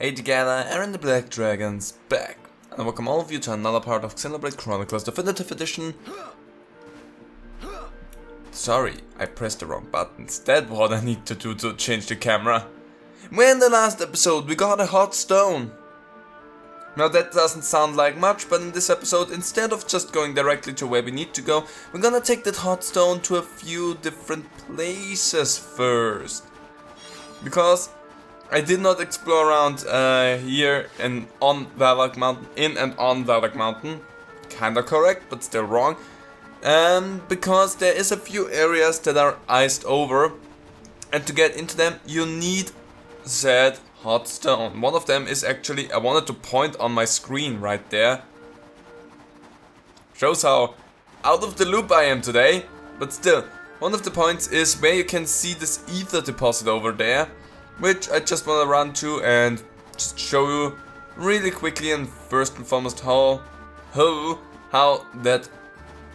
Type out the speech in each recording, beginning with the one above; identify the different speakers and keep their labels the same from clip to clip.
Speaker 1: Hey together, Aaron the Black Dragon's back, and I welcome all of you to another part of Xenoblade Chronicles Definitive Edition. Sorry, I pressed the wrong button. Instead, what I need to do to change the camera. Well, in the last episode we got a hot stone. Now that doesn't sound like much, but in this episode, instead of just going directly to where we need to go, we're gonna take that hot stone to a few different places first. Because I did not explore around here and on Valak Mountain, in and on Valak Mountain. Kinda correct, but still wrong. Because there is a few areas that are iced over, and to get into them you need said hot stone. One of them is actually, I wanted to point on my screen right there. Shows how out of the loop I am today, but still, one of the points is where you can see this ether deposit over there, which I just want to run to and just show you really quickly and first and foremost how that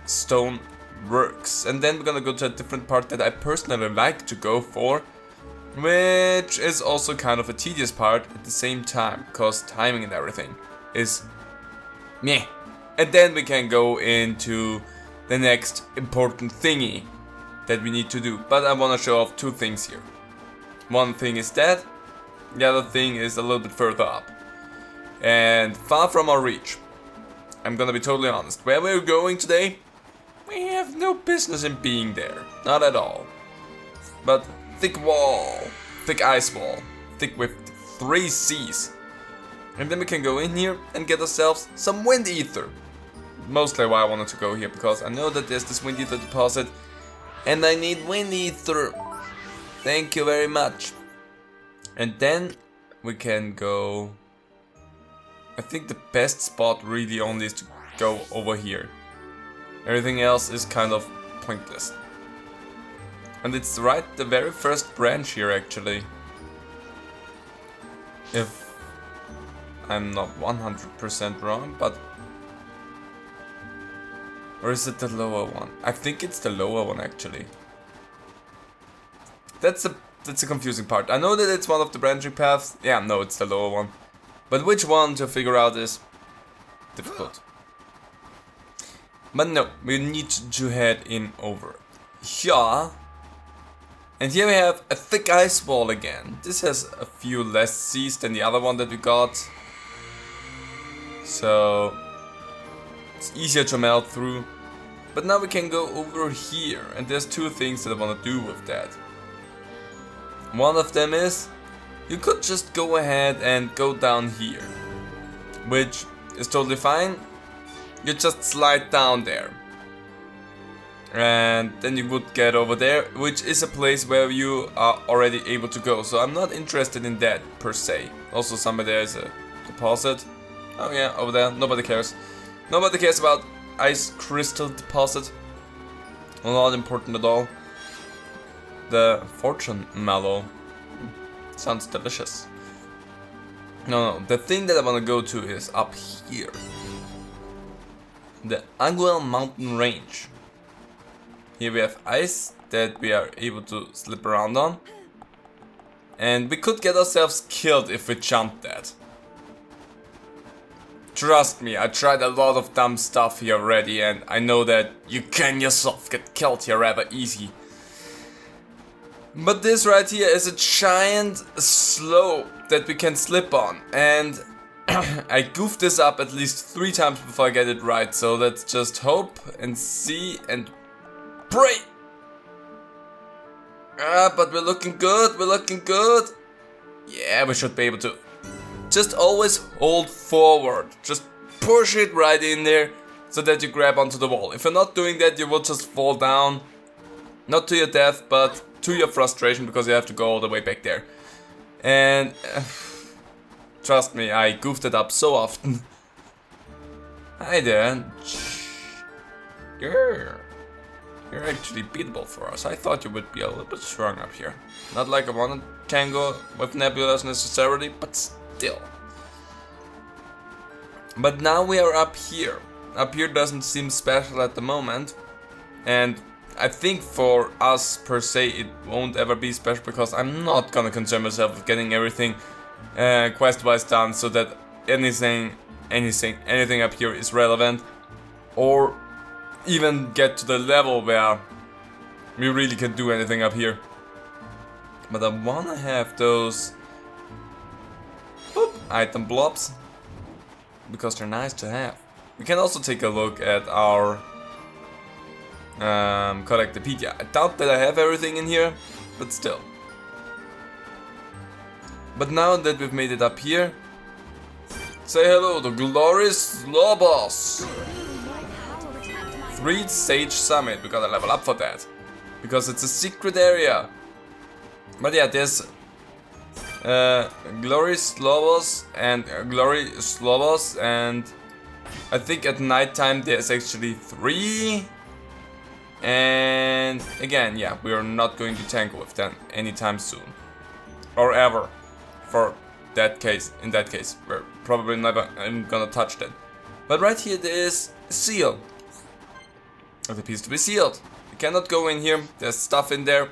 Speaker 1: stone works. And then we're gonna go to a different part that I personally like to go for, which is also kind of a tedious part at the same time, because timing and everything is meh. And then we can go into the next important thingy that we need to do. But I want to show off two things here. One thing is that, the other thing is a little bit further up and far from our reach. I'm gonna be totally honest. Where we're going today, we have no business in being there. Not at all. But thick wall, thick ice wall, thick with 3 C's. And then we can go in here and get ourselves some wind ether. Mostly why I wanted to go here, because I know that there's this wind ether deposit and I need wind ether. Thank you very much. And then we can go, I think the best spot really only is to go over here. Everything else is kind of pointless. And it's right the very first branch here actually. If I'm not 100% wrong, but... Or is it the lower one? I think it's the lower one actually. That's a confusing part. I know that it's one of the branching paths. Yeah, no, it's the lower one. But which one to figure out is difficult. But no, we need to head in over here. And here we have a thick ice wall again. This has a few less C's than the other one that we got. So it's easier to melt through. But now we can go over here. And there's two things that I want to do with that. One of them is, you could just go ahead and go down here, which is totally fine. You just slide down there, and then you would get over there, which is a place where you are already able to go. So I'm not interested in that per se. Also, somewhere there is a deposit. Oh yeah, over there. Nobody cares. Nobody cares about ice crystal deposit. Not important at all. The fortune mallow sounds delicious. No, the thing that I want to go to is up here. The Aguel mountain range. Here we have ice that we are able to slip around on. And we could get ourselves killed if we jumped that. Trust me, I tried a lot of dumb stuff here already, and I know that you can yourself get killed here rather easy. But this right here is a giant slope that we can slip on, and I goofed this up at least 3 times before I get it right, so let's just hope and see and pray. But we're looking good, we're looking good. Yeah, we should be able to. Just always hold forward, just push it right in there so that you grab onto the wall. If you're not doing that, you will just fall down, not to your death, but to your frustration, because you have to go all the way back there. And trust me, I goofed it up so often. Hi there. You're actually beatable for us. I thought you would be a little bit strong up here. Not like I wanted tango with Nebulas necessarily, but still. But now we are up here. Up here doesn't seem special at the moment. And I think for us per se it won't ever be special, because I'm not gonna concern myself with getting everything quest-wise done, so that anything up here is relevant, or even get to the level where we really can do anything up here. But I wanna have those item blobs because they're nice to have. We can also take a look at our Collectopedia. I doubt that I have everything in here, but still. But now that we've made it up here, say hello to Glorious Lobos! 3 Sage Summit, we gotta level up for that. Because it's a secret area. But yeah, there's Glorious Lobos and Glorious Lobos, and I think at nighttime there's actually 3. And again, yeah, we are not going to tangle with them anytime soon. Or ever. For that case, in that case, we're probably never gonna touch that. But right here there is a seal. It appears to be sealed. You cannot go in here, there's stuff in there.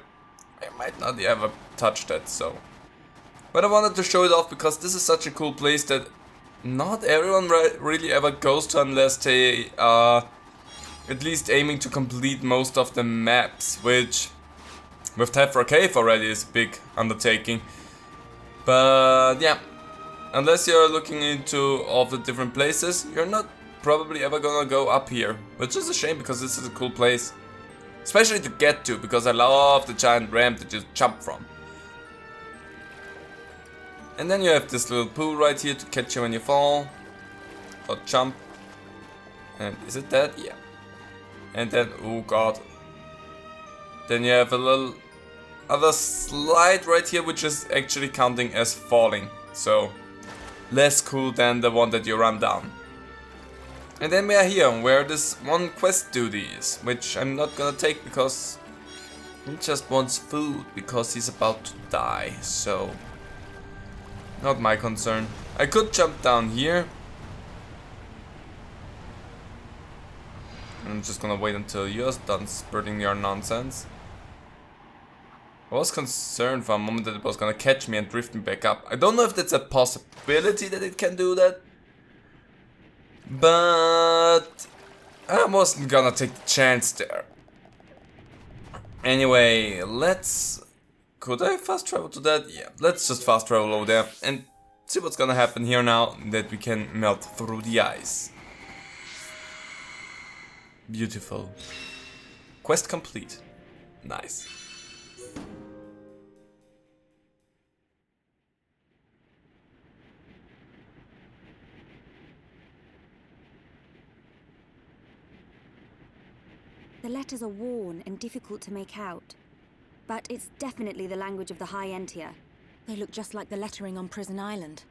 Speaker 1: I might not ever touch that, so. But I wanted to show it off because this is such a cool place that not everyone really ever goes to unless they are at least aiming to complete most of the maps, which with Tephra Cave already is a big undertaking. But yeah, unless you're looking into all the different places, you're not probably ever gonna go up here, which is a shame because this is a cool place. Especially to get to, because I love the giant ramp that you jump from. And then you have this little pool right here to catch you when you fall. Or jump. And is it that? Yeah. And then, oh god. Then you have a little other slide right here, which is actually counting as falling. So, less cool than the one that you run down. And then we are here, where this one quest duty is, which I'm not gonna take because he just wants food, because he's about to die, so not my concern. I could jump down here. I'm just gonna wait until you're done spurting your nonsense. I was concerned for a moment that it was gonna catch me and drift me back up. I don't know if that's a possibility that it can do that. But I wasn't gonna take the chance there. Anyway, could I fast travel to that? Yeah, let's just fast travel over there and see what's gonna happen here now that we can melt through the ice. Beautiful. Quest complete. Nice.
Speaker 2: The letters are worn and difficult to make out, but it's definitely the language of the High Entia. They look just like the lettering on Prison Island.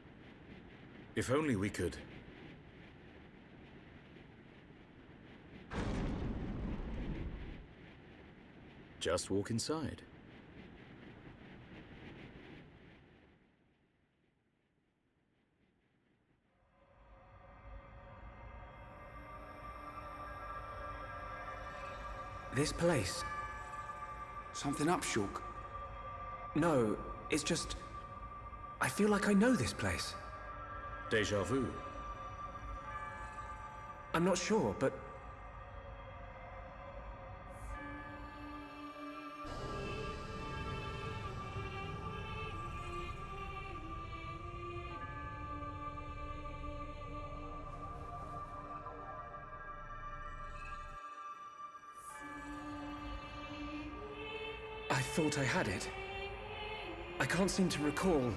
Speaker 3: If only we could. Just walk inside.
Speaker 4: This place. Something up, Shulk? No, it's just... I feel like I know this place.
Speaker 3: Déjà vu.
Speaker 4: I'm not sure, but... I thought I had it. I can't seem to recall.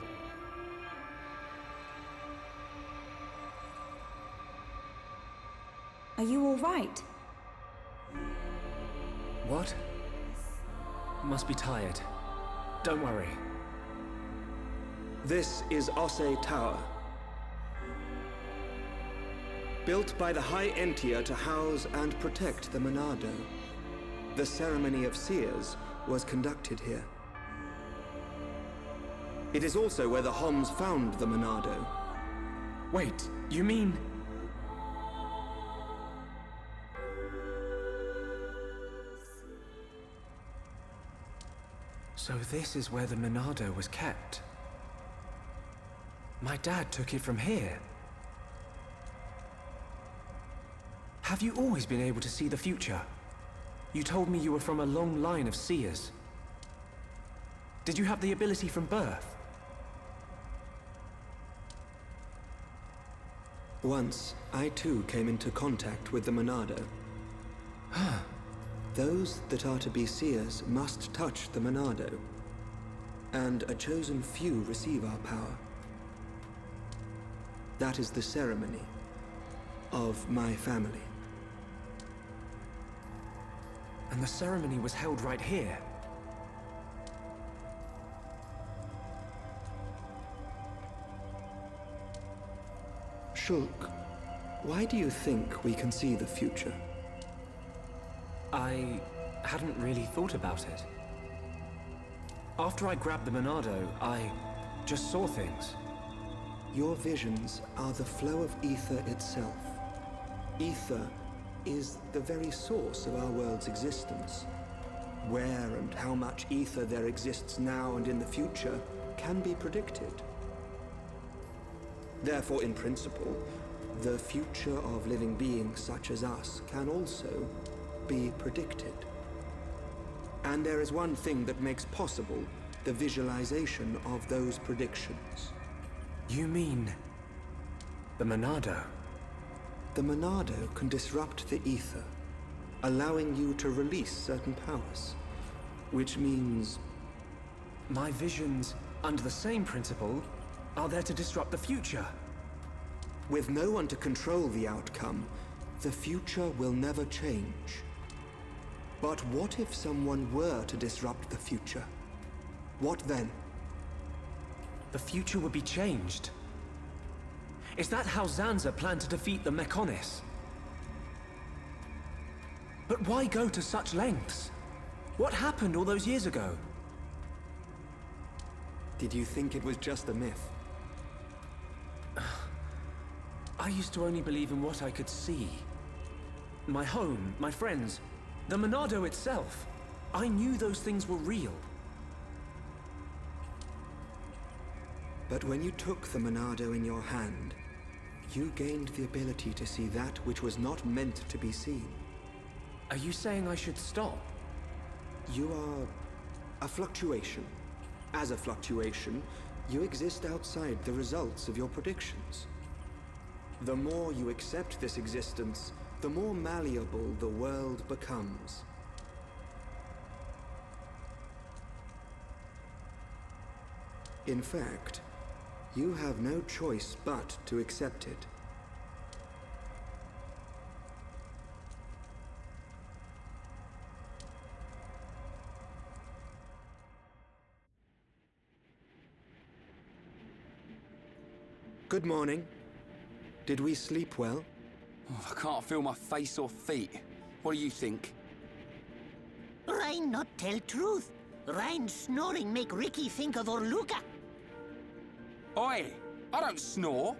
Speaker 2: Are you all right?
Speaker 4: What? Must be tired. Don't worry.
Speaker 5: This is Osse Tower. Built by the High Entia to house and protect the Monado. The ceremony of seers was conducted here. It is also where the Homs found the Monado.
Speaker 4: Wait, you mean... So this is where the Monado was kept. My dad took it from here. Have you always been able to see the future? You told me you were from a long line of seers. Did you have the ability from birth?
Speaker 5: Once, I too came into contact with the Monado. Those that are to be seers must touch the Monado, and a chosen few receive our power. That is the ceremony of my family.
Speaker 4: And the ceremony was held right here.
Speaker 5: Shulk, why do you think we can see the future?
Speaker 4: I hadn't really thought about it. After I grabbed the Monado, I just saw things.
Speaker 5: Your visions are the flow of ether itself. Ether is the very source of our world's existence. Where and how much ether there exists now and in the future can be predicted. Therefore, in principle, the future of living beings such as us can also be predicted. And there is one thing that makes possible the visualization of those predictions.
Speaker 4: You mean the Monado?
Speaker 5: The Monado can disrupt the ether, allowing you to release certain powers, which means...
Speaker 4: My visions, under the same principle, are there to disrupt the future.
Speaker 5: With no one to control the outcome, the future will never change. But what if someone were to disrupt the future? What then?
Speaker 4: The future would be changed. Is that how Zanza planned to defeat the Mechonis? But why go to such lengths? What happened all those years ago?
Speaker 5: Did you think it was just a myth?
Speaker 4: I used to only believe in what I could see. My home, my friends, the Monado itself. I knew those things were real.
Speaker 5: But when you took the Monado in your hand, you gained the ability to see that which was not meant to be seen.
Speaker 4: Are you saying I should stop?
Speaker 5: You are a fluctuation. As a fluctuation, you exist outside the results of your predictions. The more you accept this existence, the more malleable the world becomes. In fact, you have no choice but to accept it. Good morning. Did we sleep well?
Speaker 6: Oh, I can't feel my face or feet. What do you think?
Speaker 7: Rhine not tell truth. Rhine snoring make Ricky think of Orluka.
Speaker 6: Oi! I don't snore!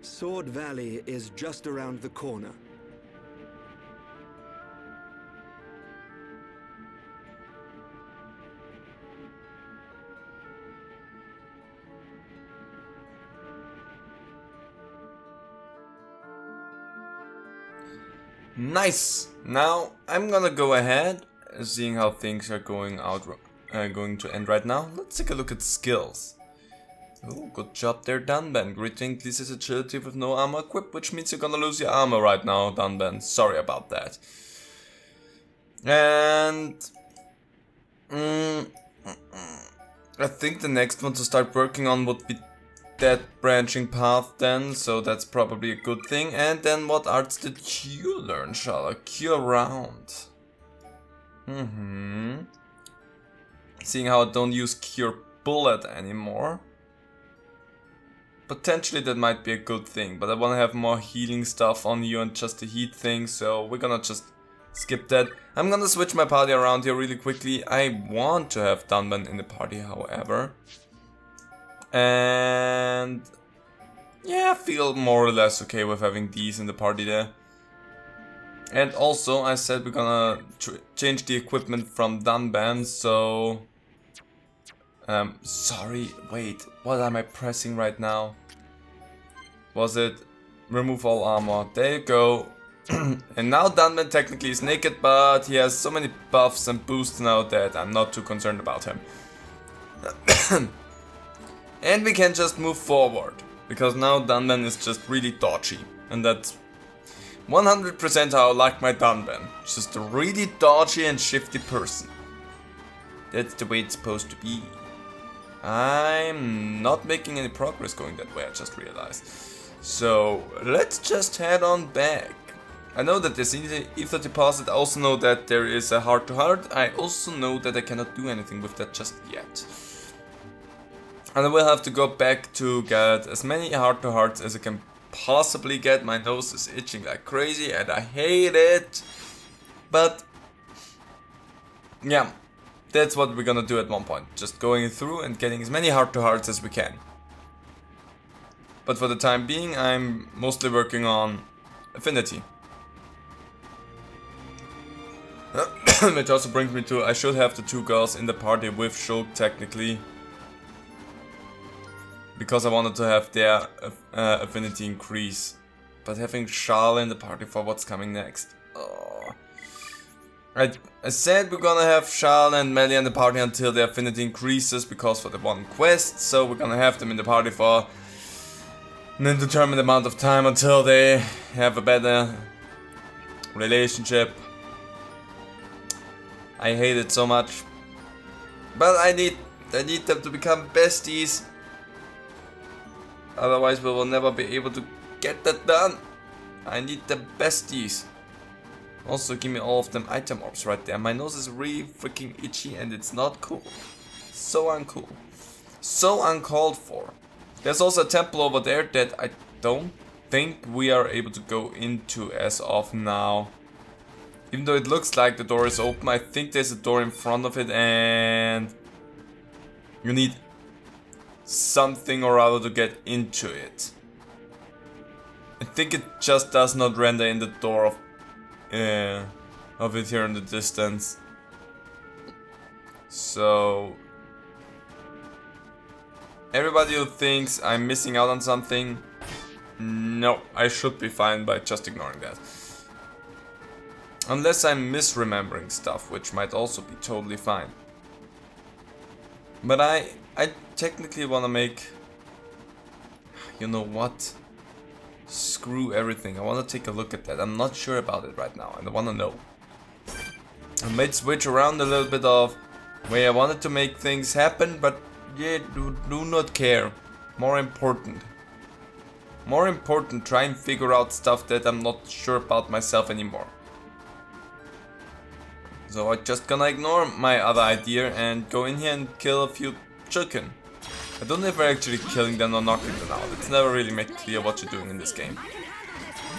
Speaker 5: Sword Valley is just around the corner.
Speaker 1: Nice! Now I'm gonna go ahead, seeing how things are going to end right now. Let's take a look at skills. Oh, good job there, Dunban. Greater increases agility with no armor equipped, which means you're gonna lose your armor right now, Dunban. Sorry about that. And I think the next one to start working on would be that branching path then, so that's probably a good thing. And then what arts did you learn, Sherlock? Cure round. Seeing how I don't use Cure Bullet anymore. Potentially that might be a good thing, but I want to have more healing stuff on you and just the heat thing, so we're gonna just skip that. I'm gonna switch my party around here really quickly. I want to have Dunban in the party, however. And yeah, I feel more or less okay with having these in the party there. And also, I said we're gonna change the equipment from Dunban, so Sorry, wait, what am I pressing right now? Was it remove all armor? There you go. And now Dunman technically is naked, but he has so many buffs and boosts now that I'm not too concerned about him. And we can just move forward, because now Dunman is just really dodgy. And that's 100% how I like my Dunman. Just a really dodgy and shifty person. That's the way it's supposed to be. I'm not making any progress going that way, I just realized. So let's just head on back. I know that there's ether deposit, I also know that there is a heart-to-heart. I also know that I cannot do anything with that just yet. And I will have to go back to get as many heart-to-hearts as I can possibly get. My nose is itching like crazy and I hate it. But yeah, that's what we're gonna do at one point. Just going through and getting as many heart-to-hearts as we can. But for the time being, I'm mostly working on affinity. Which also brings me to, I should have the 2 girls in the party with Shulk technically. Because I wanted to have their affinity increase. But having Charlotte in the party for what's coming next. Oh. I said we're gonna have Charlotte and Melly in the party until their affinity increases because for the one quest. So we're gonna have them in the party for an indeterminate amount of time until they have a better relationship. I hate it so much. But I need them to become besties. Otherwise we will never be able to get that done. I need the besties. Also give me all of them item orbs right there. My nose is really freaking itchy and it's not cool. So uncool. So uncalled for. There's also a temple over there that I don't think we are able to go into as of now. Even though it looks like the door is open, I think there's a door in front of it and you need something or other to get into it. I think it just does not render in the door of it here in the distance. So everybody who thinks I'm missing out on something, no, I should be fine by just ignoring that. Unless I'm misremembering stuff, which might also be totally fine. But I technically want to make... You know what? Screw everything. I want to take a look at that. I'm not sure about it right now and I want to know. I might switch around a little bit of way I wanted to make things happen, but yeah, do not care. More important, try and figure out stuff that I'm not sure about myself anymore. So I'm just gonna ignore my other idea and go in here and kill a few chicken. I don't know if we're actually killing them or knocking them out. It's never really made clear what you're doing in this game.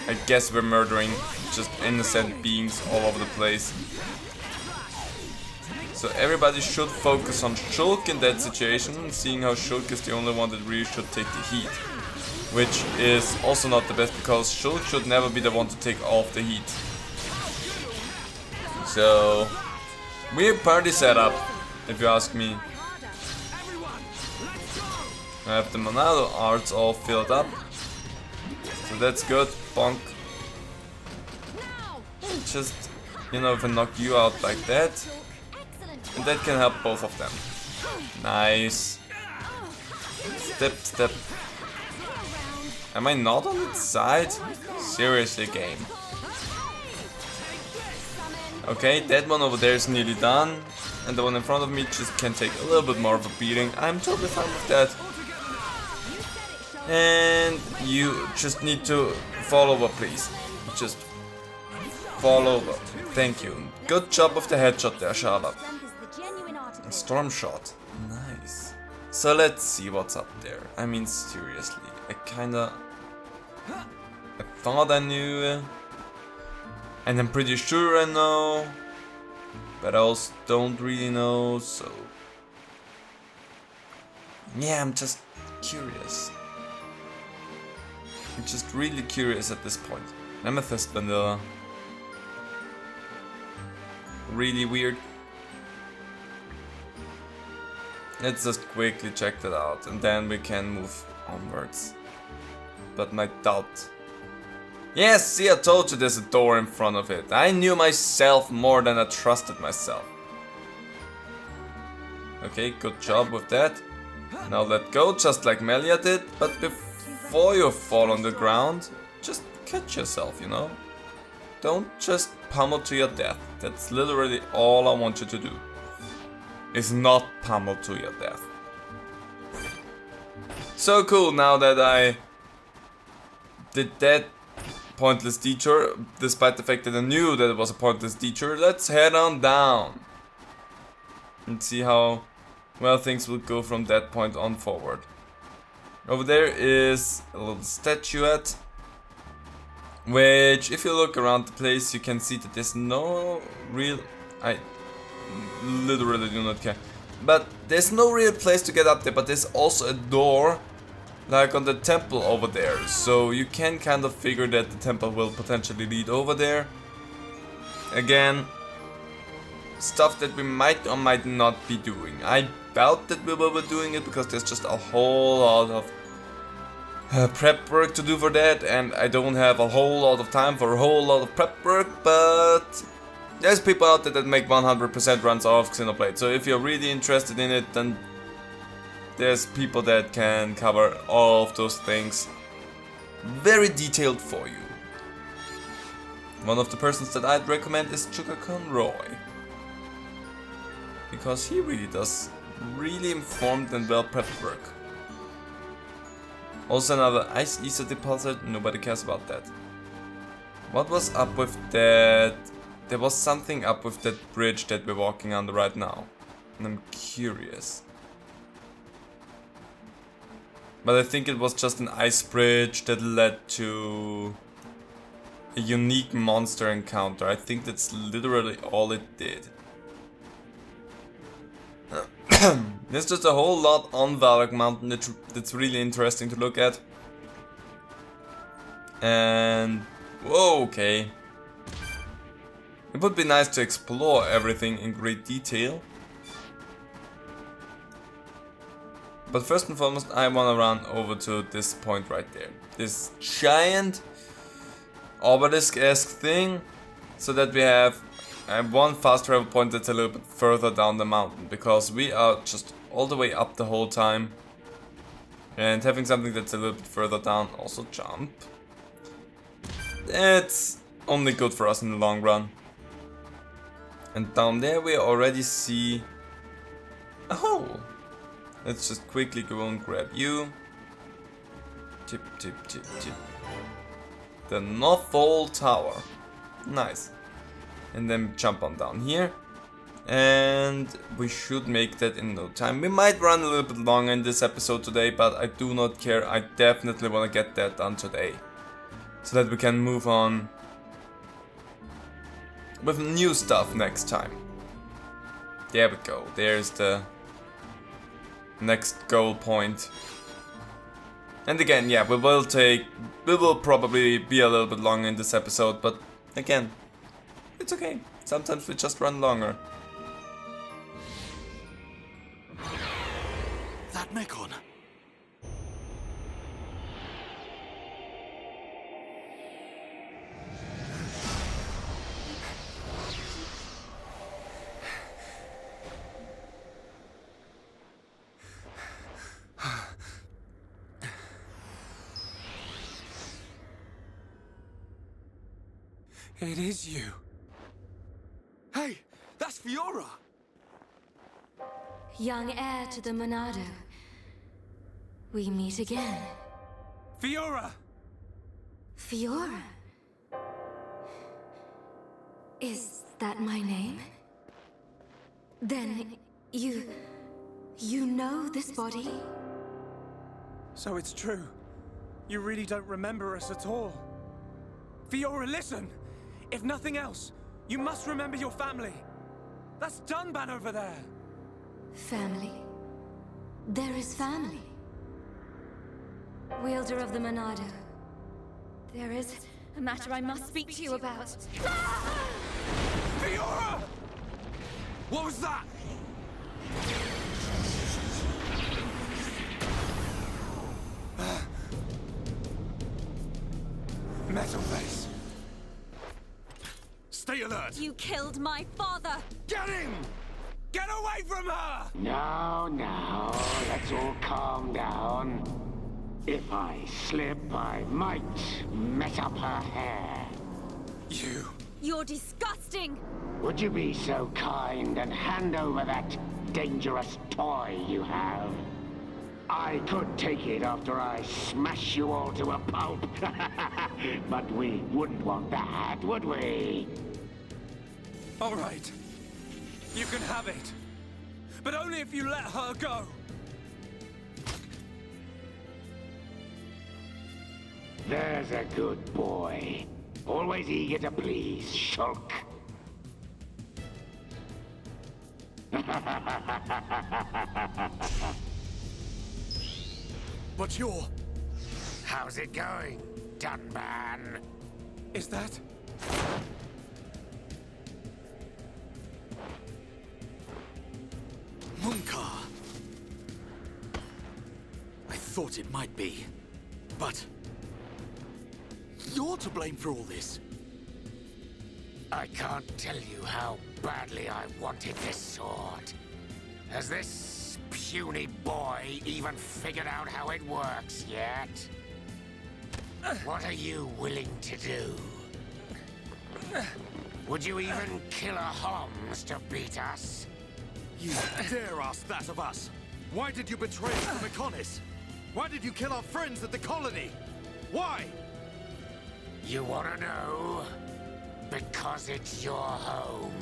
Speaker 1: I guess we're murdering just innocent beings all over the place. So everybody should focus on Shulk in that situation, seeing how Shulk is the only one that really should take the heat. Which is also not the best because Shulk should never be the one to take all of the heat. So, weird party setup, if you ask me. I have the Monado arts all filled up. So that's good, bonk. Just, you know, if I knock you out like that. And that can help both of them. Nice. Step. Am I not on its side? Seriously, game. Okay, that one over there is nearly done. And the one in front of me just can take a little bit more of a beating. I'm totally fine with that. And you just need to fall over, please. Just fall over. Thank you. Good job with the headshot there, Charlotte. Storm shot. Nice. So let's see what's up there. I mean, seriously. I thought I knew. And I'm pretty sure I know. But I also don't really know, so... Yeah, I'm just curious. I'm just really curious at this point. Amethyst vanilla. Really weird. Let's just quickly check that out and then we can move onwards. But my doubt. Yes, see, I told you there's a door in front of it. I knew myself more than I trusted myself. Okay, good job with that. Now let go, just like Melia did. But before you fall on the ground, just catch yourself, you know? Don't just pummel to your death. That's literally all I want you to do. Is not pummel to your death. So cool, now that I did that pointless detour, despite the fact that I knew that it was a pointless detour, let's head on down and see how well things will go from that point on forward. Over there is a little statuette, which if you look around the place you can see that there's no real... I literally do not care. But there's no real place to get up there, but there's also a door like on the temple over there, so you can kind of figure that the temple will potentially lead over there. Again, stuff that we might or might not be doing. I doubt that we will be doing it because there's just a whole lot of prep work to do for that, and I don't have a whole lot of time for a whole lot of prep work, but there's people out there that make 100% runs of Xenoblade, so if you're really interested in it, then there's people that can cover all of those things very detailed for you. One of the persons that I'd recommend is Chugakon Roy, because he really does really informed and well prepped work. Also another Ice Ether deposit, nobody cares about that. What was up with that? There was something up with that bridge that we're walking under right now, and I'm curious. But I think it was just an ice bridge that led to a unique monster encounter. I think that's literally all it did. There's just a whole lot on Valak Mountain that's really interesting to look at. And... whoa, okay. It would be nice to explore everything in great detail. But first and foremost, I want to run over to this point right there. This giant obelisk-esque thing. So that we have one fast travel point that's a little bit further down the mountain. Because we are just all the way up the whole time. And having something that's a little bit further down, also jump. It's only good for us in the long run. And down there we already see a hole. Let's just quickly go and grab you. Tip, tip, tip, tip. The North Pole Tower. Nice. And then jump on down here. And we should make that in no time. We might run a little bit longer in this episode today, but I do not care. I definitely want to get that done today. So that we can move on with new stuff next time. There we go. There's the next goal point. And again, yeah, we will probably be a little bit longer in this episode, but again, it's okay. Sometimes we just run longer.
Speaker 6: That Mechon.
Speaker 4: It is you.
Speaker 6: Hey, that's Fiora!
Speaker 2: Young heir to the Monado. We meet again.
Speaker 4: Fiora!
Speaker 2: Fiora? Is that my name? Then you know this body?
Speaker 4: So it's true. You really don't remember us at all. Fiora, listen! If nothing else, you must remember your family. That's Dunban over there.
Speaker 2: Family? There is family. Wielder of the Monado. There is a matter I must speak to you about.
Speaker 6: Fiora! What was that?
Speaker 4: metal face. Stay alert.
Speaker 2: You killed my father!
Speaker 4: Get him! Get away from her!
Speaker 8: Now, let's all calm down. If I slip, I might mess up her hair.
Speaker 4: You.
Speaker 2: You're disgusting!
Speaker 8: Would you be so kind and hand over that dangerous toy you have? I could take it after I smash you all to a pulp. But we wouldn't want that, would we?
Speaker 4: All right. You can have it. But only if you let her go.
Speaker 8: There's a good boy. Always eager to please, Shulk.
Speaker 4: But you're...
Speaker 8: How's it going, Dunban?
Speaker 4: Is that...
Speaker 3: Munkar. I thought it might be, but you're to blame for all this.
Speaker 8: I can't tell you how badly I wanted this sword. Has this puny boy even figured out how it works yet? What are you willing to do? Would you even kill a Homs to beat us?
Speaker 3: You dare ask that of us? Why did you betray us to Mechonis? Why did you kill our friends at the colony? Why?
Speaker 8: You wanna know? Because it's your home.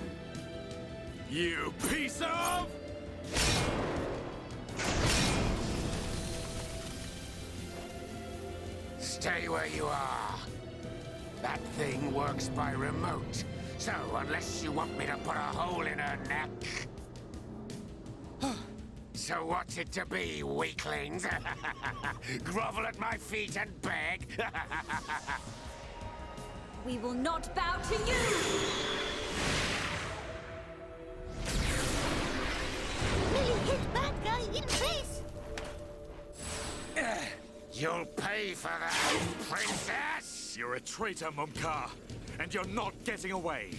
Speaker 3: You piece of...
Speaker 8: Stay where you are. That thing works by remote. So unless you want me to put a hole in her neck... So what's it to be, weaklings? Grovel at my feet and beg?
Speaker 2: We will not bow to you!
Speaker 7: Will you hit bad guy in face?
Speaker 8: You'll pay for that, princess!
Speaker 3: You're a traitor, Munkar, and you're not getting away.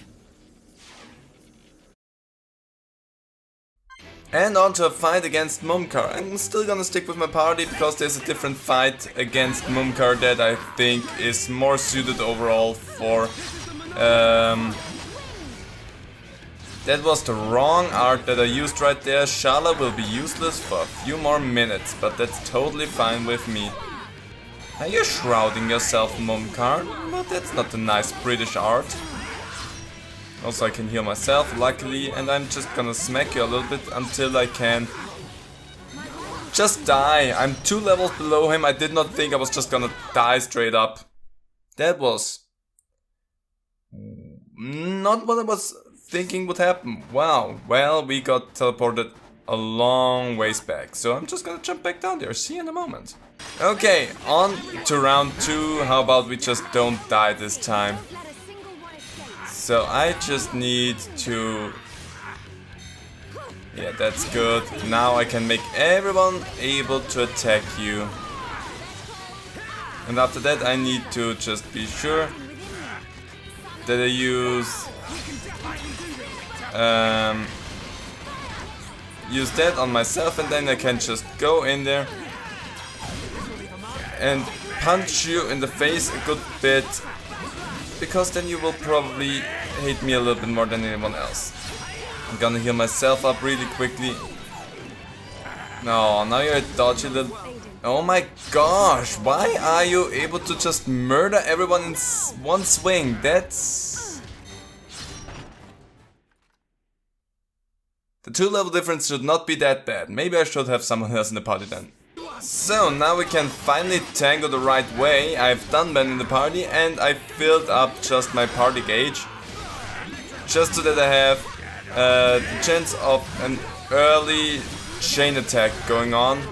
Speaker 1: And on to a fight against Munkar. I'm still gonna stick with my party because there's a different fight against Munkar that I think is more suited overall for... that was the wrong art that I used right there. Shala will be useless for a few more minutes, but that's totally fine with me. Now you're shrouding yourself, Munkar, but that's not a nice British art. Also I can heal myself, luckily, and I'm just gonna smack you a little bit until I can just die. I'm 2 levels below him. I did not think I was just gonna die straight up. That was not what I was thinking would happen. Wow, well, we got teleported a long ways back, so I'm just gonna jump back down there. See you in a moment. Okay, on to round 2. How about we just don't die this time? So I just need to... Yeah, that's good. Now I can make everyone able to attack you. And after that I need to just be sure that I use that on myself, and then I can just go in there and punch you in the face a good bit. Because then you will probably hate me a little bit more than anyone else. I'm gonna heal myself up really quickly. No, now you're a dodgy little... Oh my gosh, why are you able to just murder everyone in one swing? That's... The 2 level difference should not be that bad. Maybe I should have someone else in the party then. So now we can finally tango the right way. I've done that in the party and I filled up just my party gauge. Just so that I have the chance of an early chain attack going on.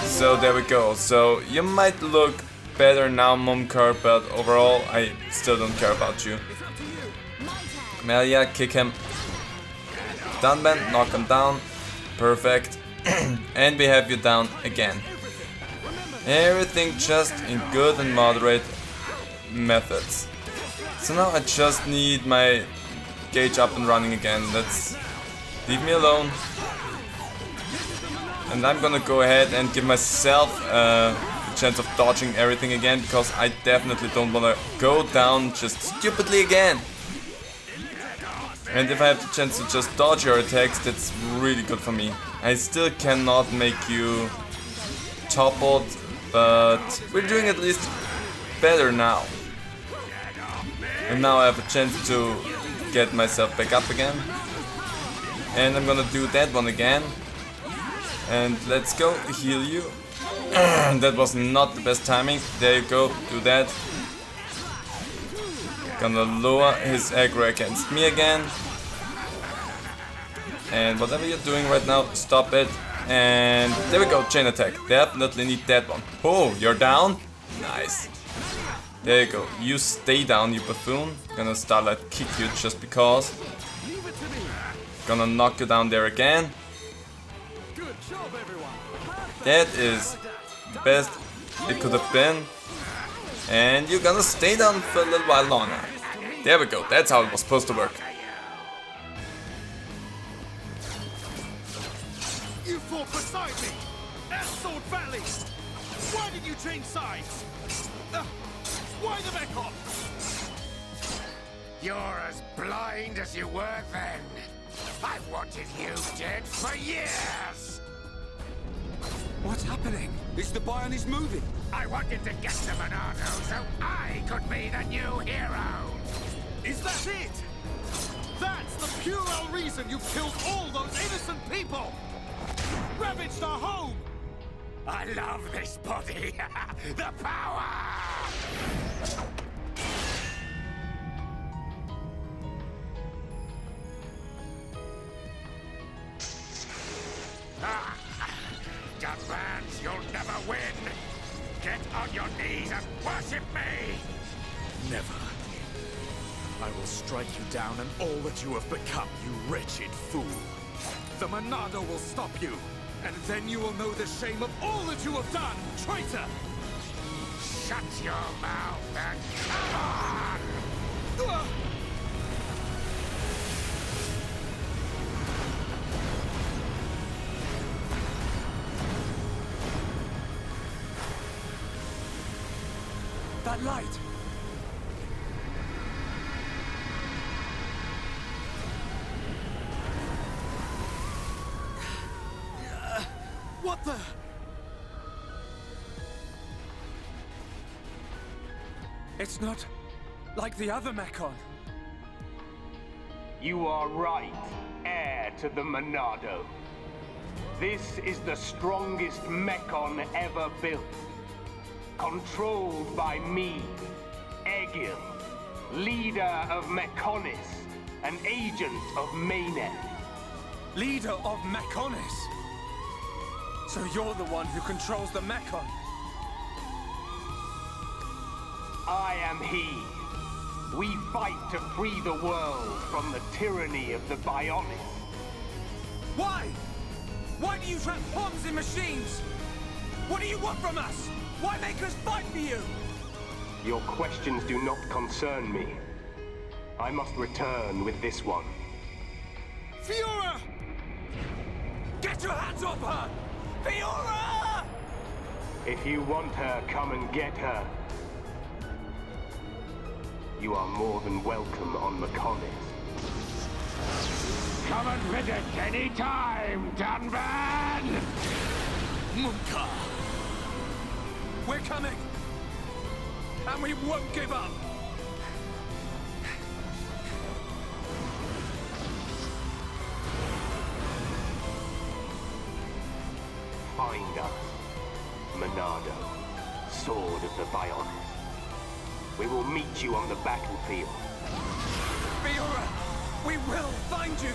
Speaker 1: So there we go. So you might look better now, Munkar, but overall I still don't care about you. Melia, kick him. Dunban, knock him down. Perfect. And we have you down again. Everything just in good and moderate methods. So now I just need my gauge up and running again. Let's leave me alone. And I'm gonna go ahead and give myself the chance of dodging everything again, because I definitely don't wanna go down just stupidly again. And if I have the chance to just dodge your attacks, that's really good for me. I still cannot make you toppled, but we're doing at least better now. And now I have a chance to get myself back up again. And I'm gonna do that one again. And let's go, heal you. That was not the best timing. There you go, do that. Gonna lower his aggro against me again. And whatever you're doing right now, stop it. And there we go, chain attack. Definitely need that one. Oh, you're down? Nice. There you go. You stay down, you buffoon. Gonna starlight kick you just because. Gonna knock you down there again. That is the best it could have been. And you're gonna stay down for a little while longer. There we go, that's how it was supposed to work.
Speaker 3: You fought beside me! At Sword Valley! Why did you change sides? Why the Mechon?
Speaker 8: You're as blind as you were then. I wanted you dead for years!
Speaker 4: What's happening?
Speaker 6: Is the Bionis moving?
Speaker 8: I wanted to get to Monado so I could be the new hero!
Speaker 3: Is that it? That's the puerile reason you killed all those innocent people! Ravaged our home!
Speaker 8: I love this body! The power! Gunbands, you'll never win! Get on your knees and worship me!
Speaker 3: Never. I will strike you down and all that you have become, you wretched fool. The Monado will stop you, and then you will know the shame of all that you have done, traitor!
Speaker 8: Shut your mouth and come on!
Speaker 4: That light!
Speaker 3: What the?
Speaker 4: It's not like the other Mechon.
Speaker 9: You are right, heir to the Monado. This is the strongest Mechon ever built. Controlled by me, Egil, leader of Mechonis, an agent of Mayneth.
Speaker 4: Leader of Mechonis? So you're the one who controls the Mechon?
Speaker 9: I am he. We fight to free the world from the tyranny of the Bionis.
Speaker 4: Why? Why do you trap pawns in machines? What do you want from us? Why make us fight for you?
Speaker 9: Your questions do not concern me. I must return with this one.
Speaker 4: Fiora! Get your hands off her! Fiora!
Speaker 9: If you want her, come and get her. You are more than welcome on Mechonis.
Speaker 8: Come and visit any time, Dunban!
Speaker 3: Munka!
Speaker 4: We're coming! And we won't give up!
Speaker 9: Find us, Monado, Sword of the Bionis. We will meet you on the battlefield.
Speaker 4: Fiora! We will find you!